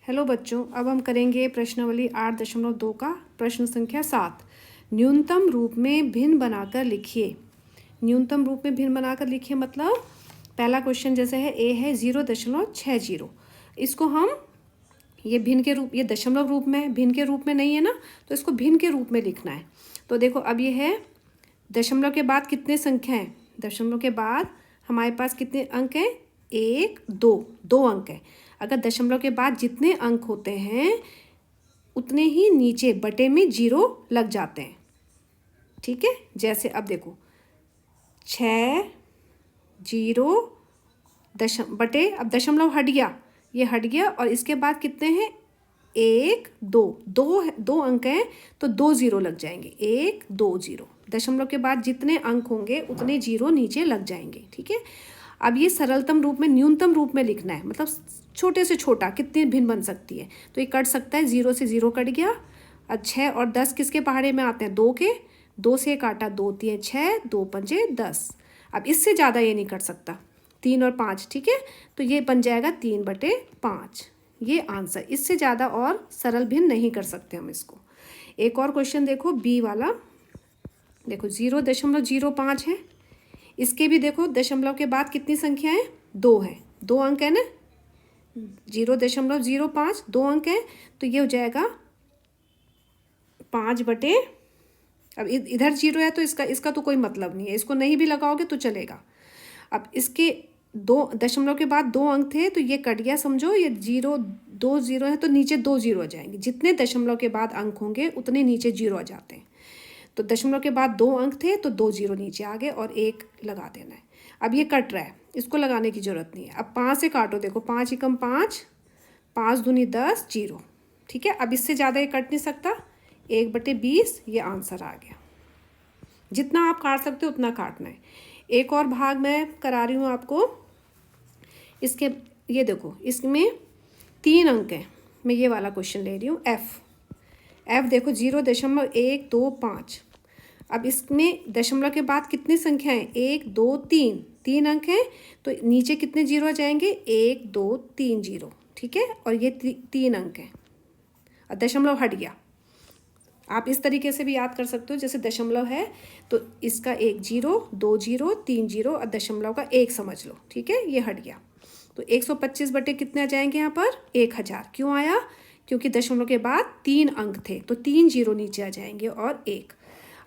Hello बच्चों, अब हम करेंगे प्रश्नावली 8.2 का प्रश्न संख्या 7। न्यूनतम रूप में भिन्न बनाकर लिखिए। न्यूनतम रूप में भिन्न बनाकर लिखिए मतलब पहला क्वेश्चन जैसे है ए है 0.60। इसको हम ये भिन्न के रूप, ये दशमलव रूप में भिन्न के रूप में नहीं है ना, तो इसको भिन्न के रूप में लिखना है। तो देखो अब ये है दशमलव के बाद कितने संख्या हैं। दशमलव के बाद हमारे पास कितने अंक हैं, 1 2 2 अंक हैं। अगर दशमलव के बाद जितने अंक होते हैं उतने ही नीचे बटे में 0 लग जाते हैं। ठीक है, जैसे अब देखो 6 0 बटे, अब दशमलव हट गया, ये हट गया और इसके बाद कितने हैं 1 2 2 अंक हैं तो 2 0 लग जाएंगे। 1 2 0 दशमलव के बाद जितने अंक होंगे उतने 0 नीचे लग जाएंगे। ठीक है, अब ये सरलतम रूप में न्यूनतम रूप में लिखना है, मतलब छोटे से छोटा कितनी भिन्न बन सकती है। तो ये कट सकता है, 0 से 0 कट गया। अब 6 और 10 किसके पहाड़े में आते हैं, 2 के। 2 से काटा, 2 3 6, 2 5 10। अब इससे ज़्यादा ये नहीं कट सकता, 3 और 5। ठीक है, तो ये बन जाएगा 3/5, ये आंसर। इससे ज़्यादा और सरल भिन्न नहीं कर सकते हम इसको। एक और क्वेश्चन देखो बी वाला, देखो 0.05 है। इसके भी देखो दशमलव के बाद कितनी संख्या है, 2 है, 2 अंक है ना। 0.05 2 अंक है, तो ये हो जाएगा 5 बटे, अब इधर 0 है तो इसका तो कोई मतलब नहीं है, इसको नहीं भी लगाओगे तो चलेगा। अब इसके 2 दशमलव के बाद 2 अंक थे तो ये कट गया, समझो ये 0 2 0 है तो नीचे 2 0 आ जाएंगे। जितने दशमलव के बाद अंक होंगे उतने नीचे 0 आ जाते हैं। तो दशमलव के बाद 2 अंक थे तो 2 0 नीचे आ गए और 1 लगा देना है। अब ये कट रहा है, इसको लगाने की ज़रूरत नहीं है। अब 5 से काटो, देखो 5 एकम 5, 5 दूनी 10 0। ठीक है, अब इससे ज़्यादा ये कट नहीं सकता, 1/20 ये आंसर आ गया। जितना आप काट सकते हो उतना काटना है। एक और भाग मैं करा रही हूँ आपको इसके, ये देखो इसमें 3 अंक हैं। मैं ये वाला क्वेश्चन ले रही हूँ एफ देखो 0.125। अब इसमें दशमलव के बाद कितनी संख्या है, 1 2 3, 3 अंक हैं तो नीचे कितने 0 आ जाएंगे, 1 2 3 0। ठीक है, और ये 3 अंक हैं और दशमलव हट गया। आप इस तरीके से भी याद कर सकते हो, जैसे दशमलव है तो इसका 1 0 2 0 3 0 और दशमलव का 1 समझ लो। ठीक है, ये हट गया तो 125 बटे कितने आ जाएंगे यहाँ पर, 1000। क्यों आया, क्योंकि दशमलव के बाद 3 अंक थे तो 3 0 नीचे आ जाएंगे और 1।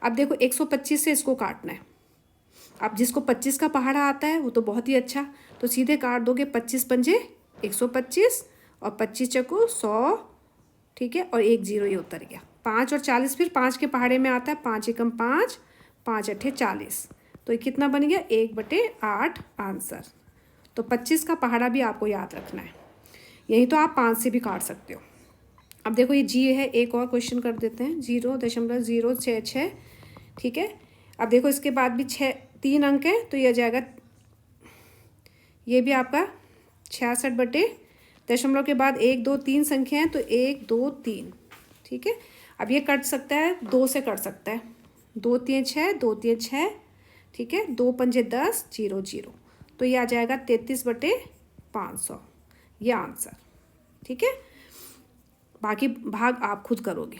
अब देखो 125 से इसको काटना है। अब जिसको 25 का पहाड़ा आता है वो तो बहुत ही अच्छा, तो सीधे काट दोगे। 25 पंजे 125 और 25 चको 100। ठीक है, और 1 0 ये उतर गया। 5 और 40 फिर 5 के पहाड़े में आता है, 5 एकम 5, 5 अट्ठे 40। तो ये कितना बन गया, 1/8 आंसर। तो 25 का पहाड़ा भी आपको याद रखना है। यही तो आप 5 से भी काट सकते हो। अब देखो ये जी है, एक और क्वेश्चन कर देते हैं 0.066। ठीक है, अब देखो इसके बाद भी 3 अंक है तो ये आ जाएगा, ये भी आपका 66 बटे, दशमलव के बाद 1 2 3 संख्या है तो 1 2 3। ठीक है, अब ये कट सकता है, 2 से कट सकता है, 2 3 6 2 3 6। ठीक है, 2 पंजे 10 0 0, तो ये आ जाएगा 33/500 ये आंसर। ठीक है, बाकी भाग आप खुद करोगे।